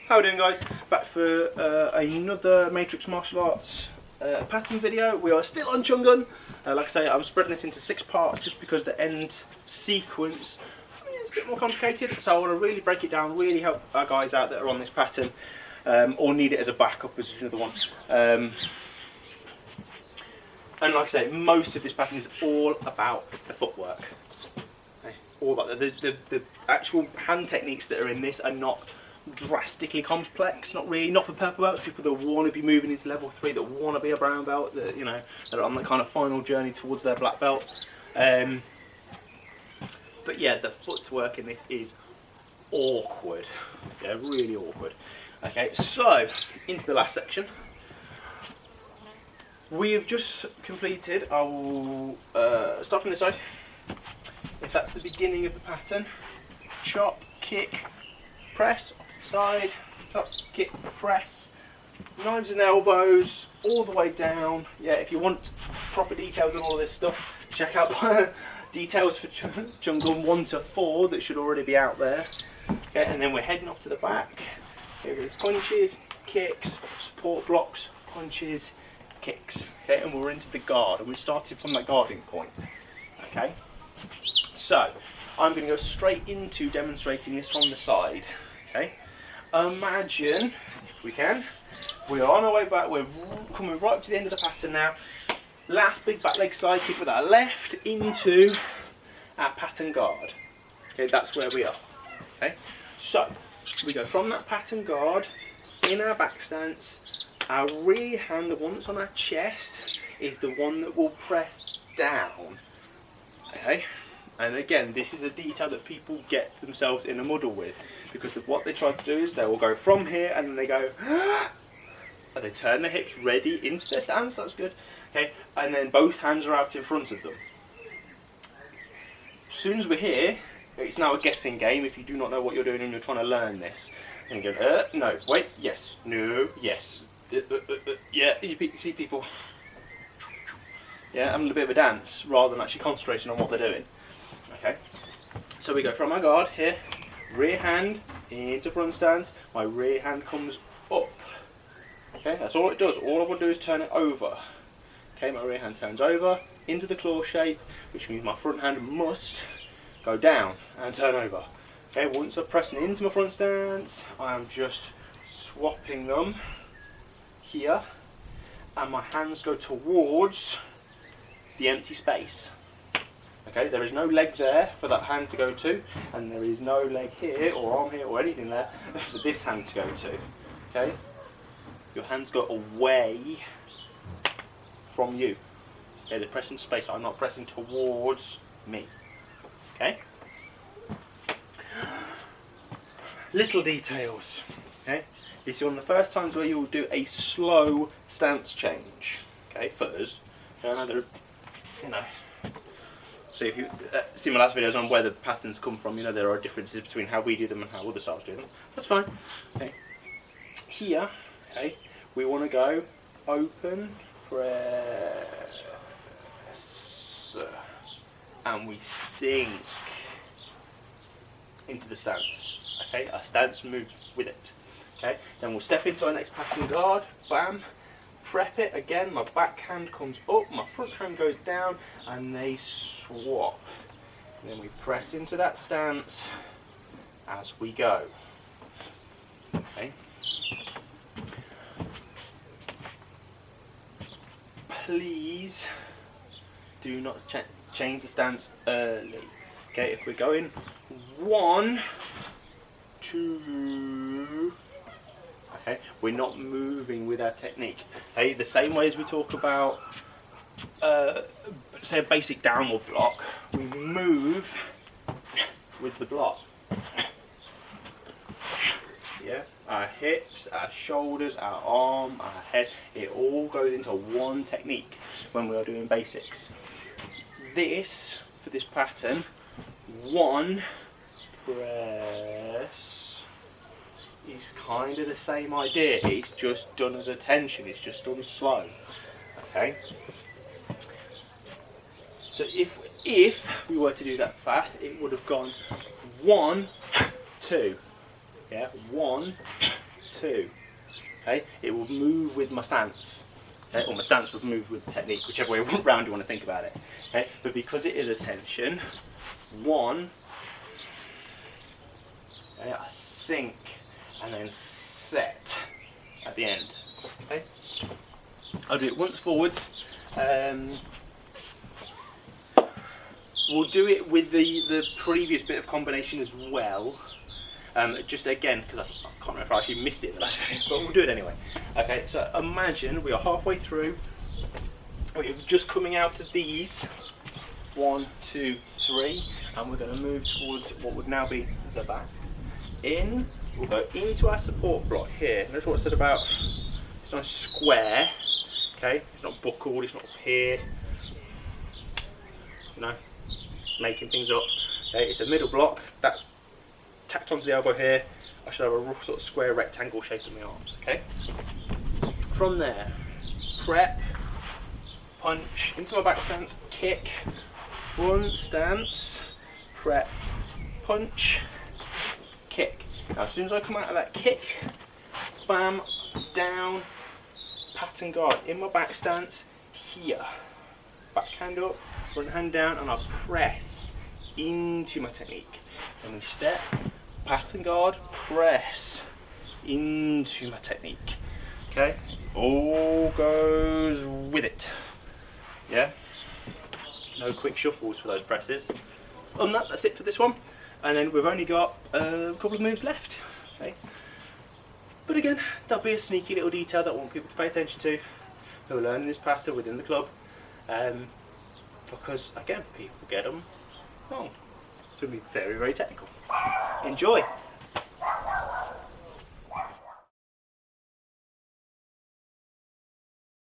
How are we doing, guys? Back for another Matrix martial arts pattern video. We are still on Chung. Like I say, I'm spreading this into 6 parts just because the end sequence is a bit more complicated. So I want to really break it down, really help our guys out that are on this pattern or need it as a backup as another one. And like I say, most of this pattern is all about the footwork. Okay? All about the actual hand techniques that are in this are not drastically complex, not really, not for purple belts, people that want to be moving into level 3, that want to be a brown belt, that, you know, that are on the kind of final journey towards their black belt. But yeah, the footwork in this is awkward. Yeah, really awkward. Okay, so into the last section. We have just completed, I will start from this side. If that's the beginning of the pattern, chop, kick, press, opposite side, chop, kick, press, knives and elbows, all the way down. Yeah, if you want proper details on all this stuff, check out details for Chung 1 to 4 that should already be out there. Okay, and then we're heading off to the back. Here we go, punches, kicks, support blocks, punches, kicks. Okay, and we're into the guard, and we started from that guarding point. Okay, so I'm going to go straight into demonstrating this from the side. Okay, imagine, if we can, we're on our way back, we're coming right up to the end of the pattern now. Last big back leg side kick with our left into our pattern guard. Okay, that's where we are. Okay, so we go from that pattern guard in our back stance. Our rear hand, the one that's on our chest, is the one that will press down. Okay. And again, this is a detail that people get themselves in a muddle with, because what they try to do is they will go from here and then they go and they turn their hips ready into their stance. That's good. Okay, and then both hands are out in front of them. As soon as we're here, it's now a guessing game if you do not know what you're doing and you're trying to learn this. And you go, no, wait, yes, no, yes, yeah. You see people, yeah, having a bit of a dance rather than actually concentrating on what they're doing. Okay, so we go from our guard here, rear hand into front stance, my rear hand comes up. Okay, that's all it does. All I want to do is turn it over. Okay, my rear hand turns over into the claw shape, which means my front hand must go down and turn over. Okay, once I'm pressing into my front stance, I am just swapping them here, and my hands go towards the empty space. Okay, there is no leg there for that hand to go to, and there is no leg here or arm here or anything there for this hand to go to. Okay, your hands go away from you. Okay, they're pressing space. I'm not pressing towards me. Okay. Little details. Okay, this is one of the first times where you will do a slow stance change. Okay, for us, you know. So if you see my last videos on where the patterns come from, you know there are differences between how we do them and how other styles do them. That's fine. Okay. Here, okay, we want to go open, press, and we sink into the stance. Okay, our stance moves with it. Okay, then we'll step into our next pattern guard. Bam. Prep it again, my back hand comes up, my front hand goes down, and they swap. And then we press into that stance as we go. Okay. Please do not change the stance early. Okay, if we're going 1, 2. Okay, we're not moving with our technique. Okay, the same way as we talk about, say, a basic downward block, we move with the block. Yeah, our hips, our shoulders, our arm, our head, it all goes into one technique when we are doing basics. This, for this pattern, 1, press, is kind of the same idea. It's just done as a tension. It's just done slow. Okay. So if we were to do that fast, it would have gone 1, 2. Yeah, 1, 2. Okay, it will move with my stance. Okay? Or my stance will move with the technique, whichever way round you want to think about it. Okay? But because it is a tension, 1, okay, I sink and then set at the end. Okay? I'll do it once forwards. We'll do it with the previous bit of combination as well. Just again, because I can't remember if I actually missed it in the last video, but we'll do it anyway. Okay, so imagine we are halfway through. We're just coming out of these. 1, 2, 3, and we're going to move towards what would now be the back. We'll go into our support block here. Notice what I said about it's nice square. Okay, it's not buckled, it's not up here. You know, making things up. Okay, it's a middle block that's tacked onto the elbow here. I should have a rough sort of square rectangle shape in my arms. Okay. From there, prep, punch into my back stance, kick, front stance, prep, punch, kick. Now as soon as I come out of that kick, bam, down, pat and guard in my back stance here. Back hand up, front hand down, and I press into my technique. Then we step, pat and guard, press into my technique. Okay, all goes with it. Yeah, no quick shuffles for those presses. Other than that, that's it for this one. And then we've only got a couple of moves left. Okay, but again, there'll be a sneaky little detail that I want people to pay attention to who are learning this pattern within the club, because again, people get them wrong. It's going to be very, very technical. Enjoy!